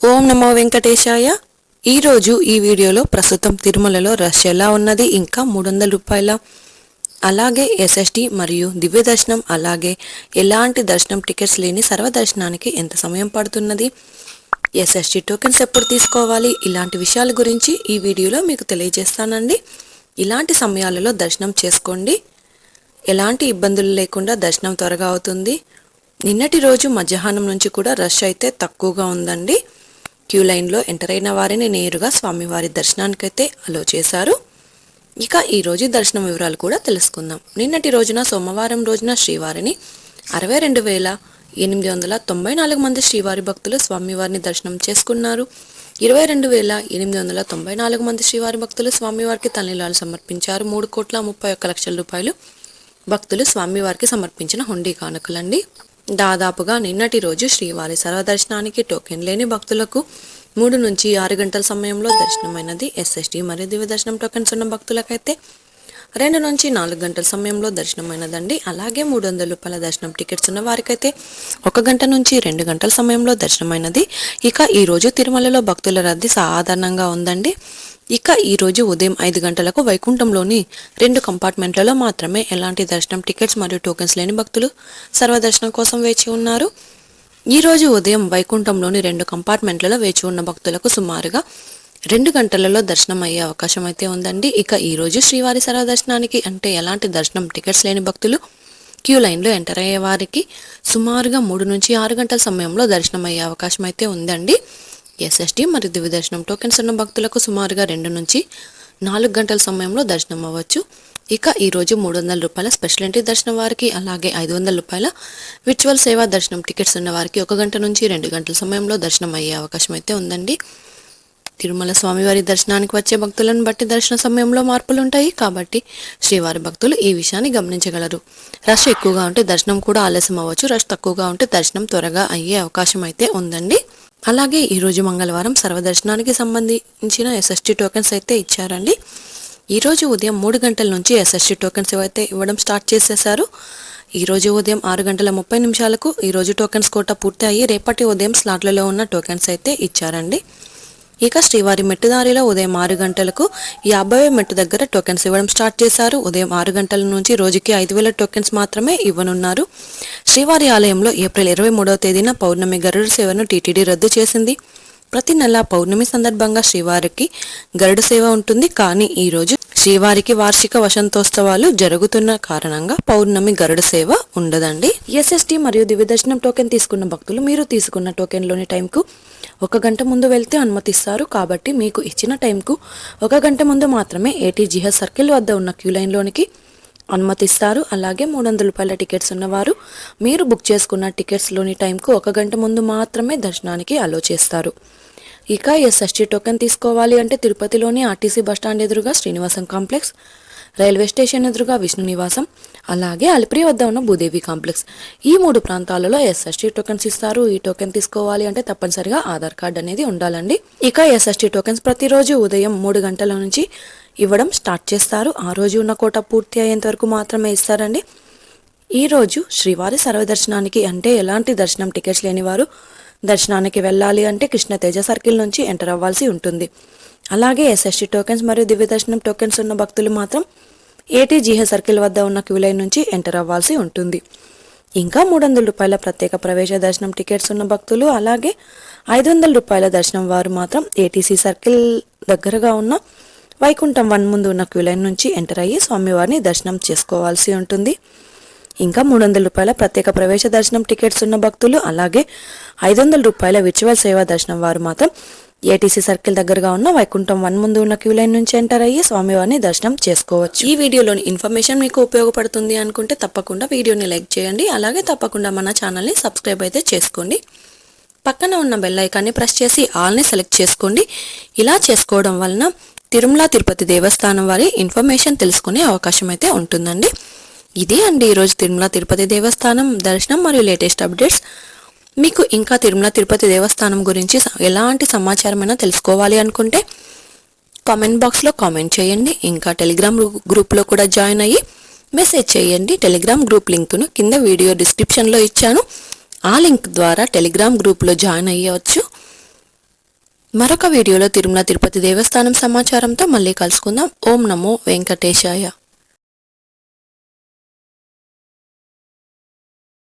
ఓం నమో వెంకటేశాయ. ఈరోజు ఈ వీడియోలో ప్రస్తుతం తిరుమలలో రష్ ఎలా ఉన్నది, ఇంకా 300 రూపాయల అలాగే ఎస్ఎస్డి మరియు దివ్య దర్శనం అలాగే ఎలాంటి దర్శనం టికెట్స్ లేని సర్వదర్శనానికి ఎంత సమయం పడుతున్నది, ఎస్ఎస్డి టోకెన్స్ ఎప్పుడు తీసుకోవాలి, ఇలాంటి విషయాల గురించి ఈ వీడియోలో మీకు తెలియజేస్తానండి. ఇలాంటి సమయాలలో దర్శనం చేసుకోండి. ఎలాంటి ఇబ్బందులు లేకుండా దర్శనం త్వరగా అవుతుంది. నిన్నటి రోజు మధ్యాహ్నం నుంచి కూడా రష్ అయితే తక్కువగా ఉందండి. క్యూ లైన్లో ఎంటర్ అయిన వారిని నేరుగా స్వామివారి దర్శనానికైతే అలో చేశారు. ఇక ఈరోజు దర్శనం వివరాలు కూడా తెలుసుకుందాం. నిన్నటి రోజున సోమవారం రోజున శ్రీవారిని 62,894 మంది శ్రీవారి భక్తులు స్వామివారిని దర్శనం చేసుకున్నారు. 22,894 మంది శ్రీవారి భక్తులు స్వామివారికి తల్లిలాలు సమర్పించారు. 3,31,00,000 రూపాయలు భక్తులు స్వామివారికి సమర్పించిన హుండీ కానుకలండి. దాదాపుగా నిన్నటి రోజు శ్రీవారి సర్వదర్శనానికి టోకెన్ లేని భక్తులకు 3 నుంచి 6 గంటల సమయంలో దర్శనమైనది. ఎస్ఎస్డి మరియు దివ్య దర్శనం టోకెన్స్ ఉన్న భక్తులకైతే 2 నుంచి 4 గంటల సమయంలో దర్శనమైనదండి. అలాగే 300 రూపాయల దర్శనం టికెట్స్ ఉన్న వారికైతే 1 గంట నుంచి 2 గంటల సమయంలో దర్శనమైనది. ఇక ఈరోజు తిరుమలలో భక్తుల రద్దీ సాధారణంగా ఉందండి. ఇక ఈరోజు ఉదయం 5 గంటలకు వైకుంఠంలోని 2 కంపార్ట్మెంట్లలో మాత్రమే ఎలాంటి దర్శనం టికెట్స్ మరియు టోకెన్స్ లేని భక్తులు సర్వదర్శనం కోసం వేచి ఉన్నారు. ఈరోజు ఉదయం వైకుంఠంలోని 2 కంపార్ట్మెంట్లలో వేచి ఉన్న భక్తులకు సుమారుగా 2 గంటలలో దర్శనం అయ్యే అవకాశం అయితే ఉందండి. ఇక ఈరోజు శ్రీవారి సర్వదర్శనానికి అంటే ఎలాంటి దర్శనం టికెట్స్ లేని భక్తులు క్యూ లైన్లో ఎంటర్ అయ్యే వారికి సుమారుగా 3 నుంచి 6 గంటల సమయంలో దర్శనం అయ్యే అవకాశం అయితే ఉందండి. ఎస్ఎస్డి మరియు దివ్య దర్శనం టోకెన్స్ ఉన్న భక్తులకు సుమారుగా 2 నుంచి 4 గంటల సమయంలో దర్శనం అవ్వచ్చు. ఇక ఈరోజు 300 రూపాయల స్పెషల్ ఎంట్రీ దర్శనం వారికి అలాగే 500 రూపాయల విర్చువల్ సేవా దర్శనం టికెట్స్ ఉన్న వారికి 1 గంట నుంచి 2 గంటల సమయంలో దర్శనం అయ్యే అవకాశం అయితే ఉందండి. తిరుమల స్వామివారి దర్శనానికి వచ్చే భక్తులను బట్టి దర్శన సమయంలో మార్పులు ఉంటాయి కాబట్టి శ్రీవారి భక్తులు ఈ విషయాన్ని గమనించగలరు. రష్ ఎక్కువగా ఉంటే దర్శనం కూడా ఆలస్యం అవ్వచ్చు. రష్ తక్కువగా ఉంటే దర్శనం త్వరగా అయ్యే అవకాశం అయితే ఉందండి. అలాగే ఈరోజు మంగళవారం సర్వదర్శనానికి సంబంధించిన ఎస్ఎస్టీ టోకెన్స్ అయితే ఇచ్చారండి. ఈరోజు ఉదయం 3 గంటల నుంచి ఎస్ఎస్టీ టోకెన్స్ అయితే ఇవ్వడం స్టార్ట్ చేసేశారు. ఈరోజు ఉదయం 6:30 ఈరోజు టోకెన్స్ కోట పూర్తి అయ్యి రేపటి ఉదయం స్లాట్లలో ఉన్న టోకెన్స్ అయితే ఇచ్చారండి. ఇక శ్రీవారి మెట్టుదారిలో ఉదయం 6 గంటలకు 50 మెట్టు దగ్గర టోకెన్స్ ఇవ్వడం స్టార్ట్ చేశారు. ఉదయం 6 గంటల నుంచి రోజుకి 5,000 టోకెన్స్ మాత్రమే ఇవ్వనున్నారు. శ్రీవారి ఆలయంలో ఏప్రిల్ 23వ తేదీన పౌర్ణమి గరుడ సేవను టీటీడీ రద్దు చేసింది. ప్రతి నెల పౌర్ణమి సందర్భంగా శ్రీవారికి గరుడ సేవ ఉంటుంది. కానీ ఈరోజు శ్రీవారికి వార్షిక వసంతోత్సవాలు జరుగుతున్న కారణంగా పౌర్ణమి గరుడ సేవ ఉండదండి. ఎస్ఎస్టీ మరియు దివ్య దర్శనం టోకెన్ తీసుకున్న భక్తులు మీరు తీసుకున్న టోకెన్లోని టైంకు 1 గంట ముందు వెళ్తే అనుమతిస్తారు. కాబట్టి మీకు ఇచ్చిన టైంకు 1 గంట ముందు మాత్రమే ఏటీజీహెచ్ సర్కిల్ వద్ద ఉన్న క్యూ లైన్లోనికి అనుమతిస్తారు. అలాగే 300 రూపాయల టికెట్స్ ఉన్నవారు మీరు బుక్ చేసుకున్న టికెట్స్లోని టైంకు 1 గంట ముందు మాత్రమే దర్శనానికి అలో చేస్తారు. ఇక ఎస్ఎస్టీ టోకెన్ తీసుకోవాలి అంటే తిరుపతిలోని ఆర్టీసీ బస్టాండ్ ఎదురుగా శ్రీనివాసం కాంప్లెక్స్, రైల్వే స్టేషన్ ఎదురుగా విష్ణు నివాసం, అలాగే అలిపిరి వద్ద ఉన్న భూదేవి కాంప్లెక్స్ ఈ 3 ప్రాంతాలలో ఎస్ఎస్టీ టోకెన్స్ ఇస్తారు. ఈ టోకెన్ తీసుకోవాలి అంటే తప్పనిసరిగా ఆధార్ కార్డ్ అనేది ఉండాలండి. ఇక ఎస్ఎస్టీ టోకెన్స్ ప్రతిరోజు ఉదయం 3 గంటల నుంచి ఇవ్వడం స్టార్ట్ చేస్తారు. ఆ రోజు ఉన్న కోట పూర్తి అయ్యేంత వరకు మాత్రమే ఇస్తారండి. ఈరోజు శ్రీవారి సర్వదర్శనానికి అంటే ఎలాంటి దర్శనం టికెట్స్ లేని వారు దర్శనానికి వెళ్ళాలి అంటే కృష్ణతేజ సర్కిల్ నుంచి ఎంటర్ అవ్వాల్సి ఉంటుంది. అలాగే ఎస్ఎస్టీ టోకెన్స్ మరియు దివ్య దర్శనం టోకెన్స్ ఉన్న భక్తులు మాత్రం ఏటీజీహెచ్ సర్కిల్ వద్ద ఉన్న క్యూ లైన్ నుంచి ఎంటర్ అవ్వాల్సి ఉంటుంది. ఇంకా 300 రూపాయల ప్రత్యేక ప్రవేశ దర్శనం టికెట్స్ ఉన్న భక్తులు అలాగే 500 రూపాయల దర్శనం వారు మాత్రం ఏటీసీ సర్కిల్ దగ్గరగా ఉన్న వైకుంఠం 1 ముందు ఉన్న క్యూ లైన్ నుంచి ఎంటర్ అయ్యి స్వామివారిని దర్శనం చేసుకోవాల్సి ఉంటుంది. ఇంకా 300 రూపాయల ప్రత్యేక ప్రవేశ దర్శనం టికెట్స్ ఉన్న భక్తులు అలాగే 500 రూపాయల విర్చువల్ సేవా దర్శనం వారు మాత్రం ఏటీసీ సర్కిల్ దగ్గరగా ఉన్న వైకుంఠం 1 ముందు ఉన్న క్యూ లైన్ నుంచి ఎంటర్ అయ్యి స్వామివారిని దర్శనం చేసుకోవచ్చు. ఈ వీడియోలోని ఇన్ఫర్మేషన్ మీకు ఉపయోగపడుతుంది అనుకుంటే తప్పకుండా వీడియోని లైక్ చేయండి. అలాగే తప్పకుండా మన ఛానల్ని సబ్స్క్రైబ్ అయితే చేసుకోండి. పక్కన ఉన్న బెల్ ఐకాన్ని ప్రెస్ చేసి ఆల్ని సెలెక్ట్ చేసుకోండి. ఇలా చేసుకోవడం వలన తిరుమల తిరుపతి దేవస్థానం వారి ఇన్ఫర్మేషన్ తెలుసుకునే అవకాశం అయితే ఉంటుందండి. ఇదే అండి ఈరోజు తిరుమల తిరుపతి దేవస్థానం దర్శనం మరియు లేటెస్ట్ అప్డేట్స్. మీకు ఇంకా తిరుమల తిరుపతి దేవస్థానం గురించి ఎలాంటి సమాచారమైనా తెలుసుకోవాలి అనుకుంటే కామెంట్ బాక్స్లో కామెంట్ చేయండి. ఇంకా టెలిగ్రామ్ గ్రూప్లో కూడా జాయిన్ అయ్యి మెసేజ్ చేయండి. టెలిగ్రామ్ గ్రూప్ లింక్ను కింద వీడియో డిస్క్రిప్షన్లో ఇచ్చాను. ఆ లింక్ ద్వారా టెలిగ్రామ్ గ్రూప్లో జాయిన్ అయ్యవచ్చు. మరొక వీడియోలో తిరుమల తిరుపతి దేవస్థానం సమాచారంతో మళ్ళీ కలుసుకుందాం. ఓం నమో వెంకటేశాయ.